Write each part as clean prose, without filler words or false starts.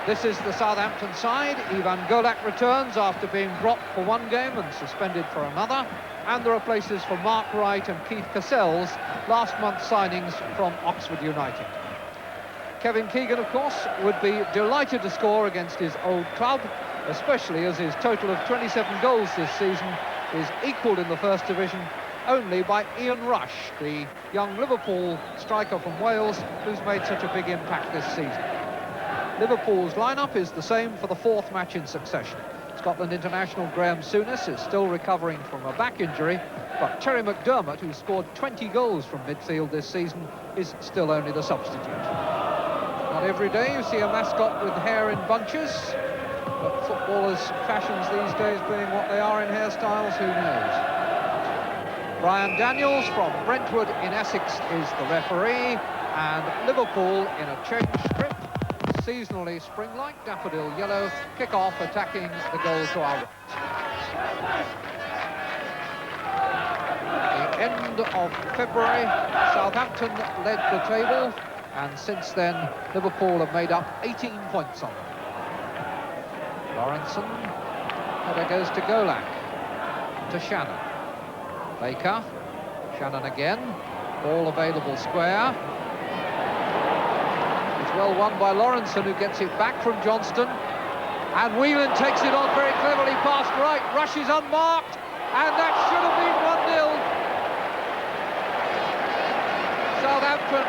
This is the Southampton side. Ivan Golak returns after being dropped for one game and suspended for another. And there are places for Mark Wright and Keith Cassels, last month's signings from Oxford United. Kevin Keegan, of course, would be delighted to score against his old club, especially as his total of 27 goals this season is equalled in the First Division only by Ian Rush, the young Liverpool striker from Wales, who's made such a big impact this season. Liverpool's lineup is the same for the fourth match in succession. Scotland international Graham Souness is still recovering from a back injury, but Terry McDermott, who scored 20 goals from midfield this season, is still only the substitute. Not every day you see a mascot with hair in bunches, but footballers' fashions these days being what they are in hairstyles, who knows? Brian Daniels from Brentwood in Essex is the referee, and Liverpool in a change script. Seasonally spring-like daffodil yellow, kick-off attacking the goal to our right. At the end of February, Southampton led the table, and since then Liverpool have made up 18 points on them. Lawrenson, header goes to Golak, to Shannon. Baker, Shannon again, ball available square. Well won by Lawrenson, who gets it back from Johnston, and Whelan takes it on very cleverly past Wright. Rush is unmarked, and that should have been 1-0. Southampton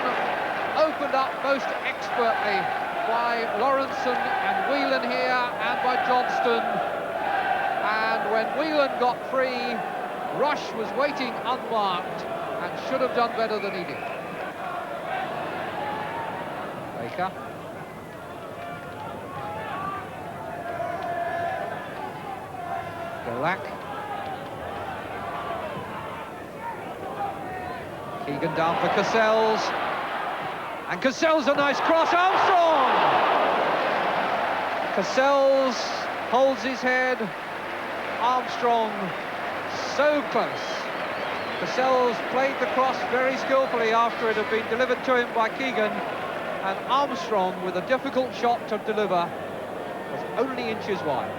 opened up most expertly by Lawrenson and Whelan here, and by Johnston, and when Whelan got free, Rush was waiting unmarked and should have done better than he did. Baker. Golak. Keegan down for Cassels. And Cassels, a nice cross. Armstrong! Cassels holds his head. Armstrong so close. Cassels played the cross very skillfully after it had been delivered to him by Keegan. And Armstrong, with a difficult shot to deliver, was only inches wide.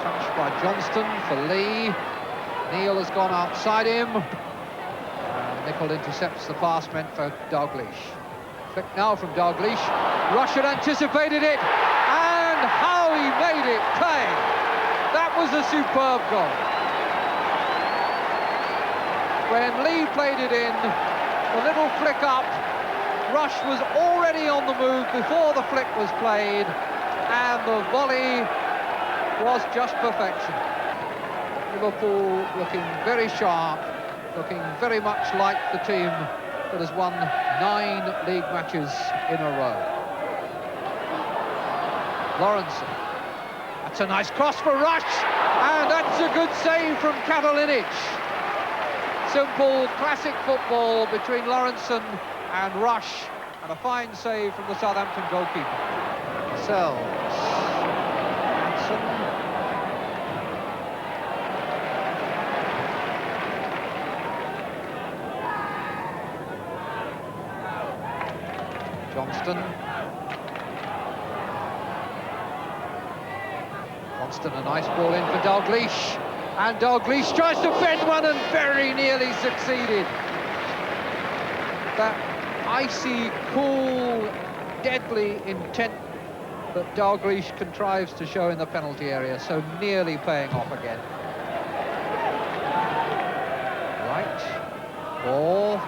Touched by Johnston for Lee. Neil has gone outside him. And Nicol intercepts the pass meant for Dalglish. Flick now from Dalglish. Rush had anticipated it, and how he made it play! That was a superb goal. When Lee played it in, the little flick up, Rush was already on the move before the flick was played, and the volley was just perfection. Liverpool looking very sharp, looking very much like the team that has won 9 league matches in a row. Lawrenson. That's a nice cross for Rush, and that's a good save from Katalinic. Simple, classic football between Lawrenson and Rush, and a fine save from the Southampton goalkeeper. Sells. Hanson. Johnston. Johnston, a nice ball in for Dalglish. And Dalglish tries to bend one and very nearly succeeded. That icy, cool, deadly intent that Dalglish contrives to show in the penalty area, so nearly paying off again. Right, ball.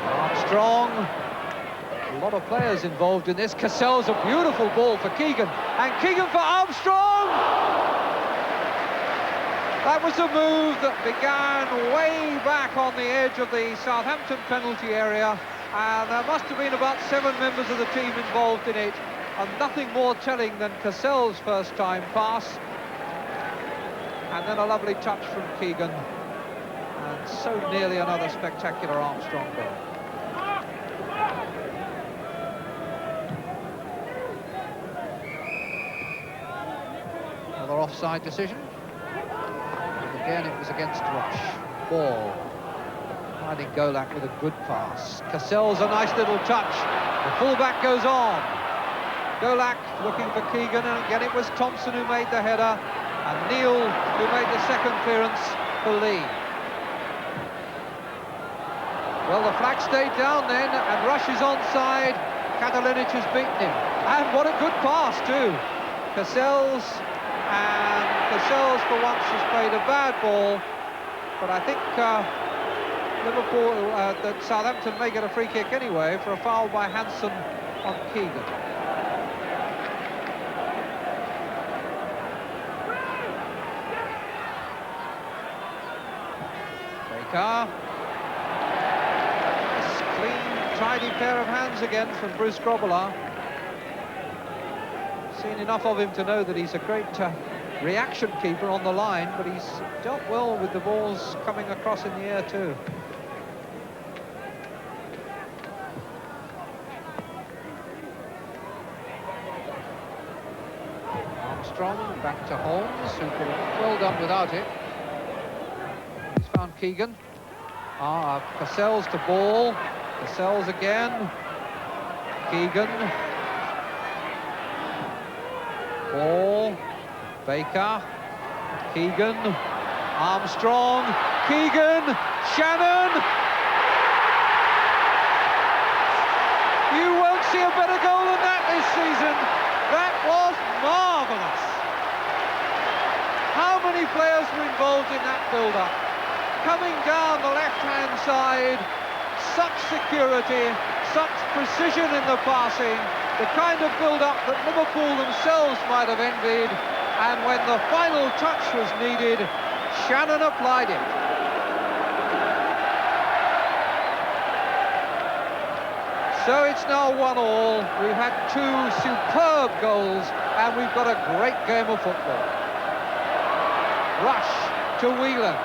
Armstrong. A lot of players involved in this. Cassell's a beautiful ball for Keegan, and Keegan for Armstrong! That was a move that began way back on the edge of the Southampton penalty area, and there must have been about 7 members of the team involved in it, and nothing more telling than Cassell's first time pass, and then a lovely touch from Keegan, and so nearly another spectacular Armstrong goal. Another offside decision. Again, it was against Rush. Ball. Finding Golak with a good pass. Cassell's a nice little touch. The fullback goes on. Golak looking for Keegan, and again it was Thompson who made the header, and Neil who made the second clearance for Lee. Well, the flag stayed down then, and Rush is onside. Katalinic has beaten him. And what a good pass too. Cassell's for once has played a bad ball, but I think that Southampton may get a free kick anyway for a foul by Hansen on Keegan. Baker. Clean, tidy pair of hands again from Bruce Grobbelaar. Seen enough of him to know that he's a great reaction keeper on the line, but he's dealt well with the balls coming across in the air too. Armstrong back to Holmes, who could have well done without it. He's found Keegan. Cassell's to ball. Cassell's again. Keegan. Ball. Baker. Keegan. Armstrong. Keegan. Shannon. You won't see a better goal than that this season. That was marvellous. How many players were involved in that build-up? Coming down the left-hand side, such security, such precision in the passing, the kind of build-up that Liverpool themselves might have envied, and when the final touch was needed, Shannon applied it. So it's now 1-1. We've had two superb goals, and we've got a great game of football. Rush to Whelan.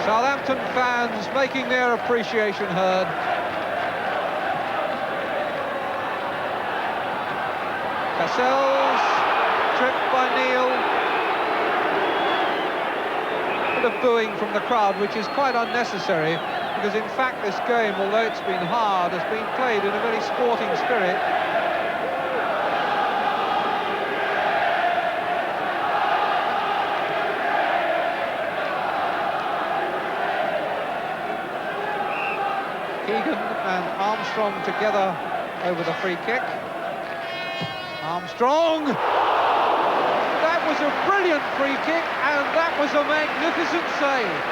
Southampton fans making their appreciation heard. Cassell's tripped by Neil. A bit of booing from the crowd, which is quite unnecessary, because in fact this game, although it's been hard, has been played in a very sporting spirit. Keegan and Armstrong together over the free kick. Armstrong! That was a brilliant free kick, and that was a magnificent save.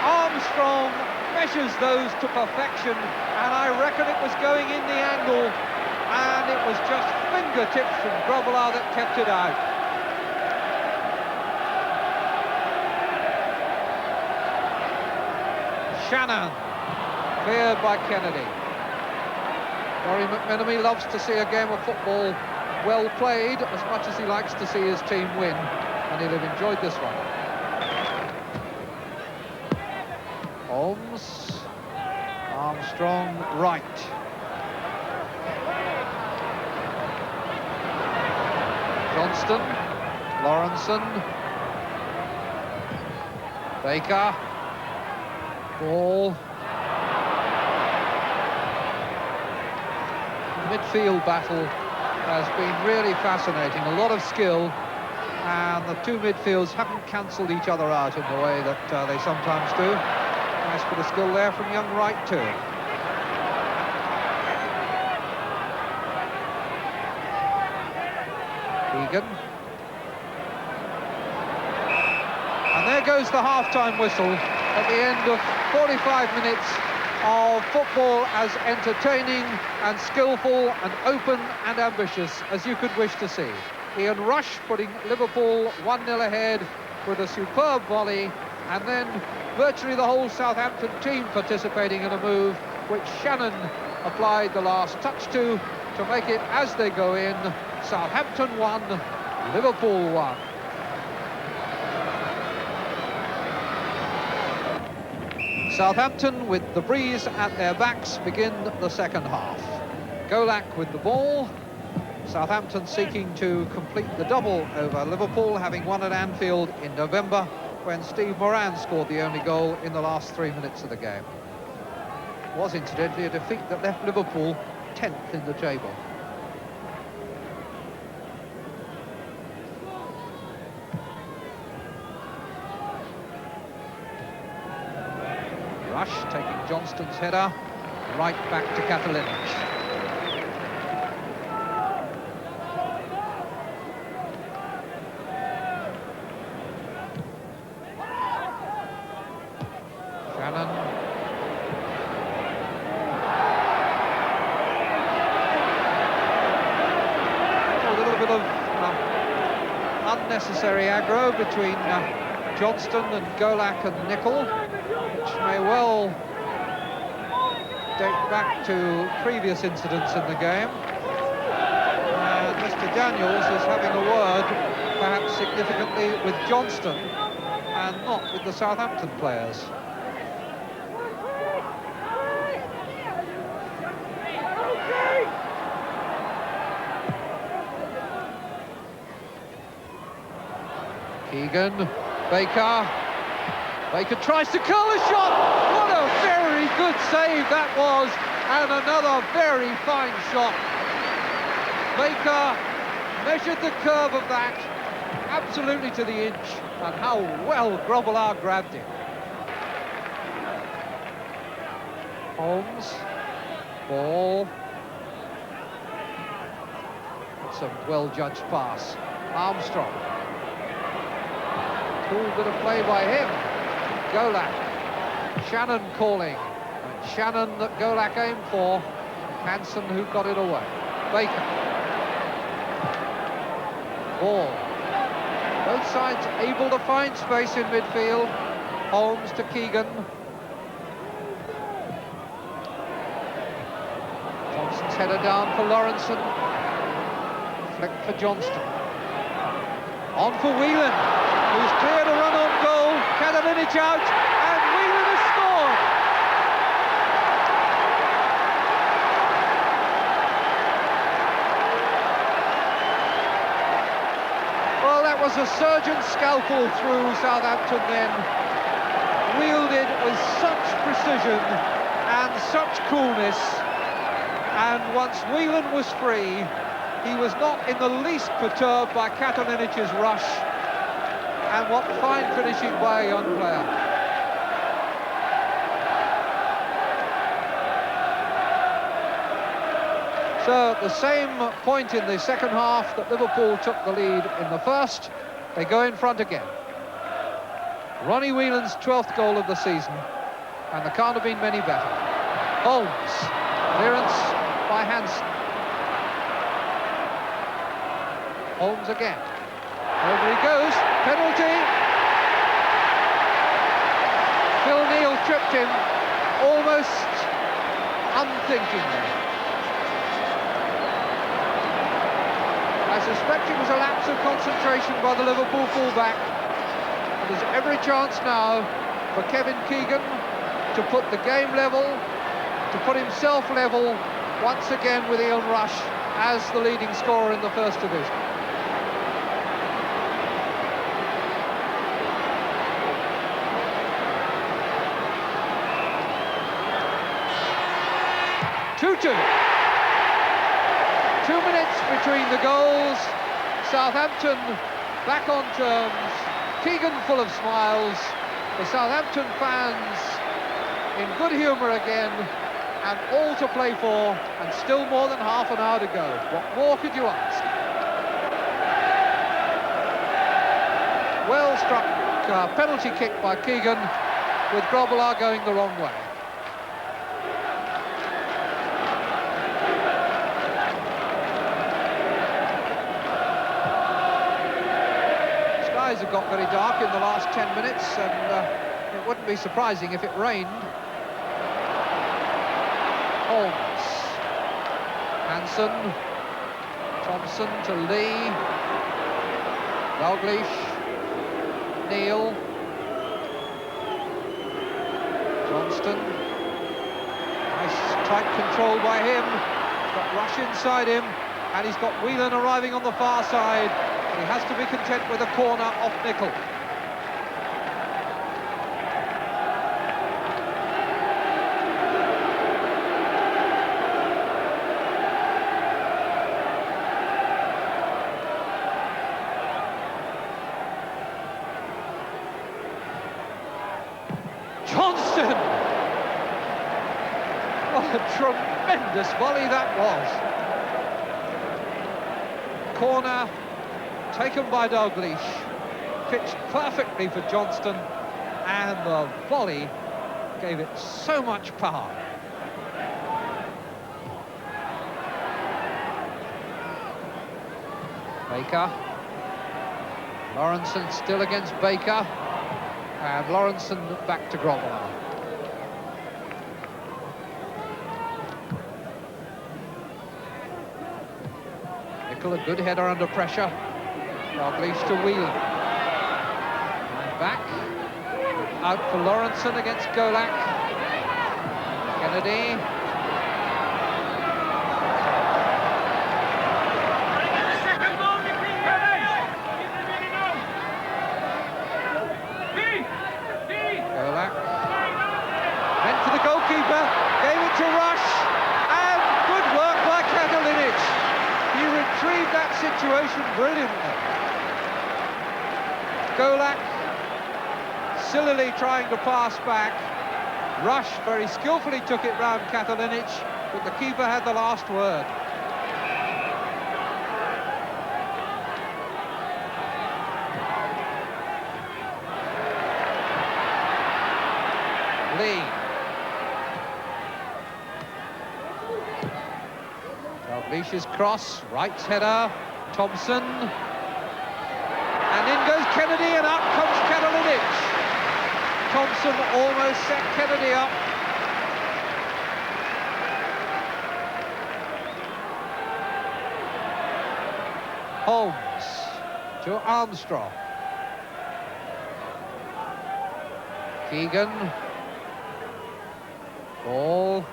Armstrong measures those to perfection, and I reckon it was going in the angle, and it was just fingertips from Grobbelaar that kept it out. Shannon. Cleared by Kennedy. Rory McMenemy loves to see a game of football well played as much as he likes to see his team win, and he'll have enjoyed this one. Holmes. Armstrong right. Johnston. Lawrenson. Baker. Ball. Midfield battle has been really fascinating, a lot of skill, and the two midfields haven't cancelled each other out in the way that they sometimes do. Nice bit of skill there from young Wright too. Keegan. And there goes the half-time whistle at the end of 45 minutes of football as entertaining and skillful and open and ambitious as you could wish to see. Ian Rush putting Liverpool 1-0 ahead with a superb volley, and then virtually the whole Southampton team participating in a move which Shannon applied the last touch to make it, as they go in, Southampton 1, Liverpool 1. Southampton, with the breeze at their backs, begin the second half. Golak with the ball. Southampton seeking to complete the double over Liverpool, having won at Anfield in November when Steve Moran scored the only goal in the last 3 minutes of the game. It was incidentally a defeat that left Liverpool 10th in the table. Rush taking Johnston's header right back to Catalinic. Shannon. A little bit of unnecessary aggro between Johnston and Golak and Nicol, which may well date back to previous incidents in the game. And Mr. Daniels is having a word, perhaps significantly, with Johnston and not with the Southampton players. Keegan, Baker tries to curl a shot. What a very good save that was, and another very fine shot. Baker measured the curve of that absolutely to the inch, and how well Grobbelaar grabbed it. Holmes, ball. That's a well-judged pass. Armstrong. Cool bit of play by him. Golak. Shannon calling. And Shannon that Golak aimed for. Hansen who got it away. Baker. Ball. Both sides able to find space in midfield. Holmes to Keegan. Johnson's header down for Lawrenson. Flick for Johnston. On for Whelan, who's cleared a run on goal. Catalinic out, and Whelan has scored. Well, that was a surgeon's scalpel through Southampton then, wielded with such precision and such coolness, and once Whelan was free, he was not in the least perturbed by Katalinic's rush, and what fine finishing by a young player. So at the same point in the second half that Liverpool took the lead in the first, they go in front again. Ronnie Whelan's 12th goal of the season, and there can't have been many better. Holmes, clearance by Hansen. Holmes again. Over he goes. Penalty. Phil Neal tripped him almost unthinkingly. I suspect it was a lapse of concentration by the Liverpool fullback. And there's every chance now for Kevin Keegan to put the game level, to put himself level once again with Ian Rush as the leading scorer in the First Division. Two. 2 minutes between the goals. Southampton back on terms. Keegan full of smiles. The Southampton fans in good humour again, and all to play for, and still more than half an hour to go. What more could you ask? Well struck penalty kick by Keegan, with Grobbelaar going the wrong way. Have got very dark in the last 10 minutes, and it wouldn't be surprising if it rained. Holmes, Hansen, Thompson to Lee, Dalglish, Neal, Johnson. Johnston. Nice tight control by him. He's got Rush inside him, and he's got Whelan arriving on the far side. He has to be content with a corner off Nicol. Johnston! What a tremendous volley that was. Corner taken by Dalglish, pitched perfectly for Johnston, and the volley gave it so much power. Baker. Lawrenson still against Baker. And Lawrenson back to Grobbelaar. Nicol, a good header under pressure. Dalglish to Whelan. And back. Out for Lawrenson against Golak. Kennedy. Gave it to Rush, and good work by Katalinic. He retrieved that situation brilliantly. Golak sillily trying to pass back. Rush very skillfully took it round Katalinic, but the keeper had the last word. Lee. Dalglish's cross, Wright's header, Thompson, and in goes Kennedy, and out comes Katalinic. Thompson almost set Kennedy up. Holmes to Armstrong. Keegan. Ball.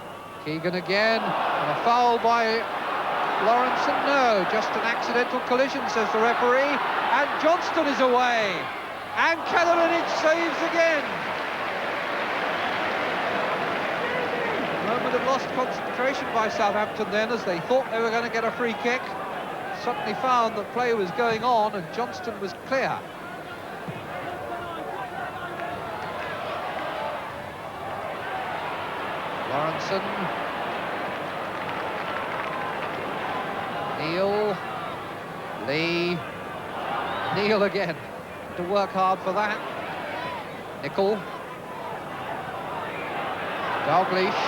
Keegan again. And a foul by Lawrenson. No, just an accidental collision, says the referee. And Johnston is away. And Katalinic saves again. A moment of lost concentration by Southampton then, as they thought they were going to get a free kick. Suddenly found that play was going on and Johnston was clear. Lawrenson. Neil. Lee. Neil again. To work hard for that. Nicol. Dalglish.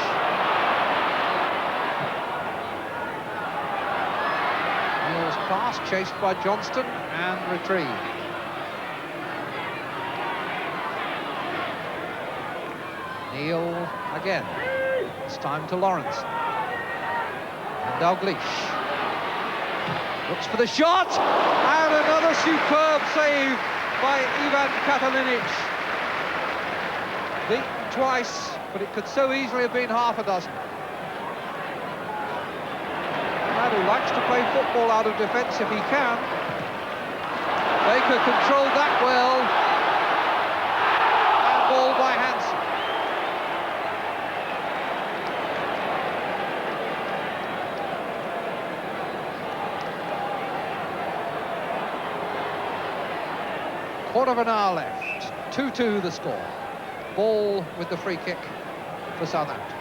Neil's pass chased by Johnston and retrieved. Neil again. It's time to Lawrence. And Dalglish. Looks for the shot! And another superb save by Ivan Katalinic. Beaten twice, but it could so easily have been half a dozen. A man who likes to play football out of defence if he can. Baker controlled that well. And ball by Hansen. Quarter of an hour left. 2-2 the score. Ball with the free kick for Southampton.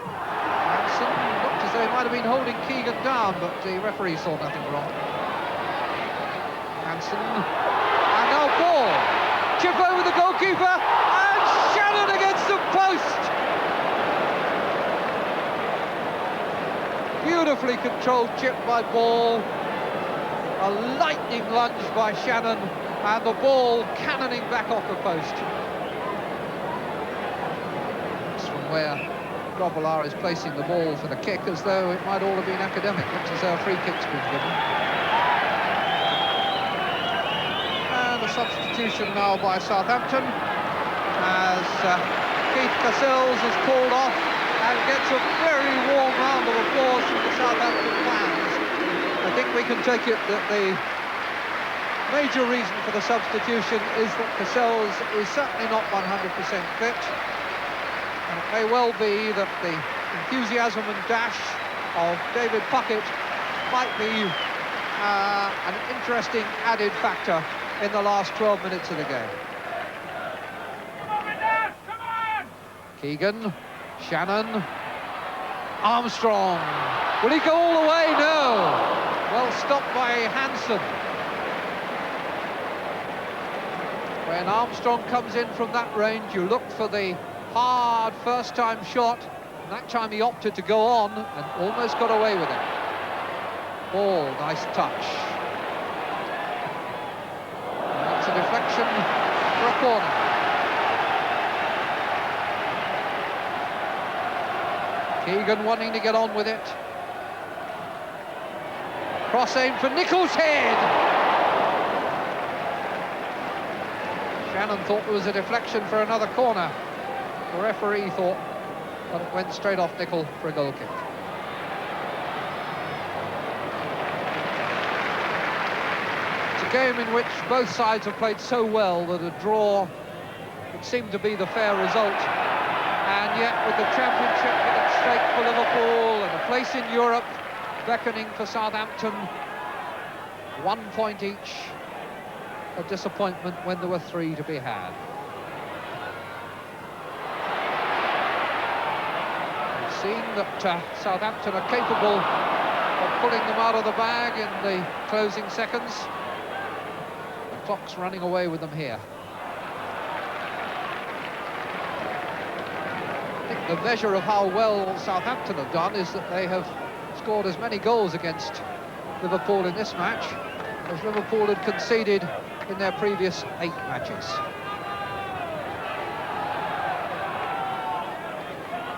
Hansen looked as though he might have been holding Keegan down, but the referee saw nothing wrong. Hansen, and now ball. Chip over the goalkeeper, and Shannon against the post. Beautifully controlled chip by Ball. A lightning lunge by Shannon, and the ball cannoning back off the post. It's from where Grobbelaar is placing the ball for the kick, as though it might all have been academic. Looks as though a free kick's been given. And a substitution now by Southampton. as Keith Cassels is called off and gets a very warm round of applause from the Southampton fans. I think we can take it that the major reason for the substitution is that Cassels is certainly not 100% fit. And it may well be that the enthusiasm and dash of David Puckett might be an interesting added factor in the last 12 minutes of the game. Keegan, Shannon, Armstrong. Will he go all the way? No. Well stopped by Hansen. When Armstrong comes in from that range, you look for the hard first-time shot. And that time he opted to go on and almost got away with it. Ball, nice touch. And that's a deflection for a corner. Keegan wanting to get on with it. Cross aim for Nichols' head. Shannon thought there was a deflection for another corner. The referee thought that it went straight off Nicholl for a goal kick. It's a game in which both sides have played so well that a draw would seem to be the fair result. And yet with the championship at stake for Liverpool and a place in Europe beckoning for Southampton, 1 point each, a disappointment when there were 3 to be had. We've seen that Southampton are capable of pulling them out of the bag in the closing seconds. The clock's running away with them here. I think the measure of how well Southampton have done is that they have scored as many goals against Liverpool in this match as Liverpool had conceded in their previous 8 matches.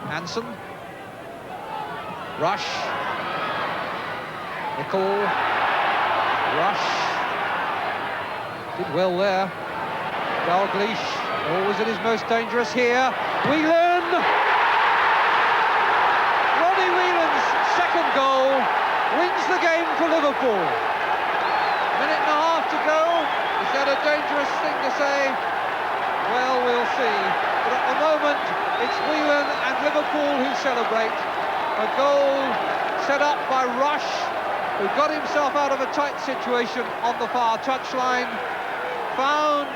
Hansen, Rush, Nicholl, Rush, did well there. Dalglish, always at his most dangerous here. Whelan! Ronnie Whelan's second goal wins the game for Liverpool. Minute and a half to go. Is that a dangerous thing to say? Well, we'll see. But at the moment, it's Whelan and Liverpool who celebrate. A goal set up by Rush, who got himself out of a tight situation on the far touchline. Found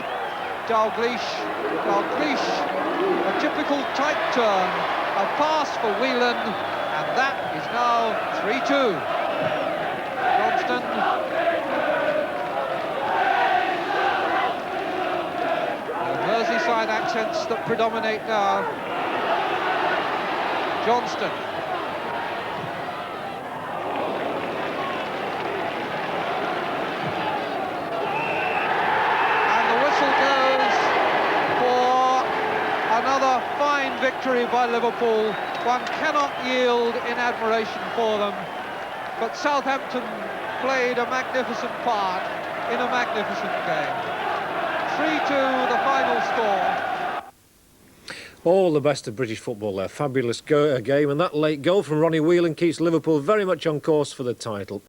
Dalglish. Dalglish, a typical tight turn. A pass for Whelan, and that is now 3-2. Johnston. Merseyside accents that predominate now. Johnston. And the whistle goes for another fine victory by Liverpool. One cannot yield in admiration for them. But Southampton played a magnificent part in a magnificent game. 3-2 the final score. All the best of British football there. Fabulous game, and that late goal from Ronnie Whelan keeps Liverpool very much on course for the title.